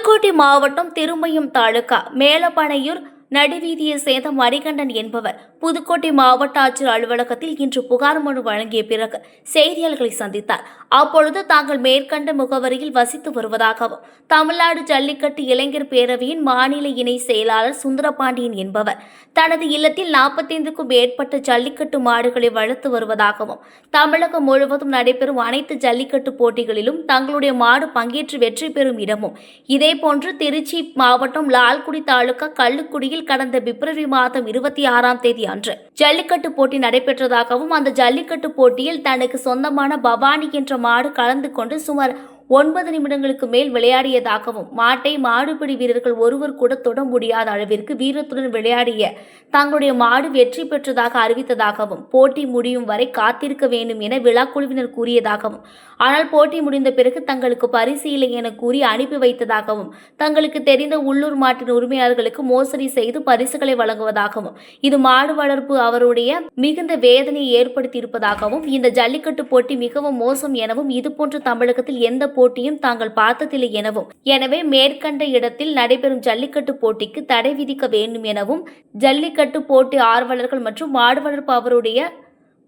புதுக்கோட்டை மாவட்டம் திருமயம் தாலுகா மேலப்பனையூர் நடுவீதியை சேர்ந்த மணிகண்டன் என்பவர் புதுக்கோட்டை மாவட்ட ஆட்சியர் அலுவலகத்தில் இன்று புகார் மனு வழங்கிய பிறகு செய்தியாளர்களை சந்தித்தார். அப்பொழுது தாங்கள் மேற்கண்ட முகவரியில் வசித்து வருவதாகவும் தமிழ்நாடு ஜல்லிக்கட்டு இளைஞர் பேரவையின் மாநில இணை செயலாளர் சுந்தரபாண்டியன் என்பவர் தனது இல்லத்தில் 45க்கும் மேற்பட்ட ஜல்லிக்கட்டு மாடுகளை வளர்த்து வருவதாகவும் தமிழகம் முழுவதும் நடைபெறும் அனைத்து ஜல்லிக்கட்டு போட்டிகளிலும் தங்களுடைய மாடு பங்கேற்று வெற்றி பெறும் இடமும் இதேபோன்று திருச்சி மாவட்டம் லால்குடி தாலுகா கள்ளுக்குடியில் கடந்த பிப்ரவரி மாதம் 26ஆம் தேதி அன்று ஜல்லிக்கட்டு போட்டி நடைபெற்றதாகவும் அந்த ஜல்லிக்கட்டு போட்டியில் தனக்கு சொந்தமான பவானி என்ற மாடு கலந்து கொண்டு சுமார் 9 நிமிடங்களுக்கு மேல் விளையாடியதாகவும் மாட்டை மாடுபிடி வீரர்கள் ஒருவர் கூட தொட முடியாத அளவிற்கு வீரத்துடன் விளையாடிய தங்களுடைய மாடு வெற்றி பெற்றதாக அறிவித்ததாகவும் போட்டி முடியும் வரை காத்திருக்க வேண்டும் என விழாக்குழுவினர் கூறியதாகவும் ஆனால் போட்டி முடிந்த பிறகு தங்களுக்கு பரிசு இல்லை என கூறி அனுப்பி வைத்ததாகவும் தங்களுக்கு தெரிந்த உள்ளூர் மாட்டின் உரிமையாளர்களுக்கு மோசடி செய்து பரிசுகளை வழங்குவதாகவும் இது மாடு வளர்ப்பு அவருடைய மிகுந்த வேதனையை ஏற்படுத்தியிருப்பதாகவும் இந்த ஜல்லிக்கட்டு போட்டி மிகவும் மோசம் எனவும் இதுபோன்ற தமிழகத்தில் எந்த போட்டியும் தாங்கள் பார்த்ததில்லை எனவும் எனவே மேற்கண்ட இடத்தில் நடைபெறும் ஜல்லிக்கட்டு போட்டிக்கு தடை விதிக்க வேண்டும் எனவும் ஜல்லிக்கட்டு போட்டி ஆர்வலர்கள் மற்றும் மாடு வளர்ப்பு அவருடைய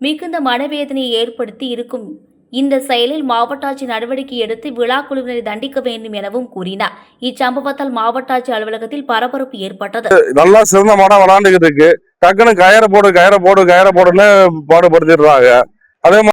மிகுந்த மனவேதனையை ஏற்படுத்தி இருக்கும் இந்த செயலில் மாவட்ட ஆட்சி நடவடிக்கை எடுத்து விழா குழுவினரை தண்டிக்க வேண்டும் எனவும் கூறினார். இச்சம்பவத்தால் மாவட்ட ஆட்சி அலுவலகத்தில் பரபரப்பு ஏற்பட்டது. நல்லா சிறந்த மாடா விளாண்டுகிட்டு இருக்கு. டக்குன்னு கயிற போடுன்னு பாடுபடுத்திடுறாங்க. அதே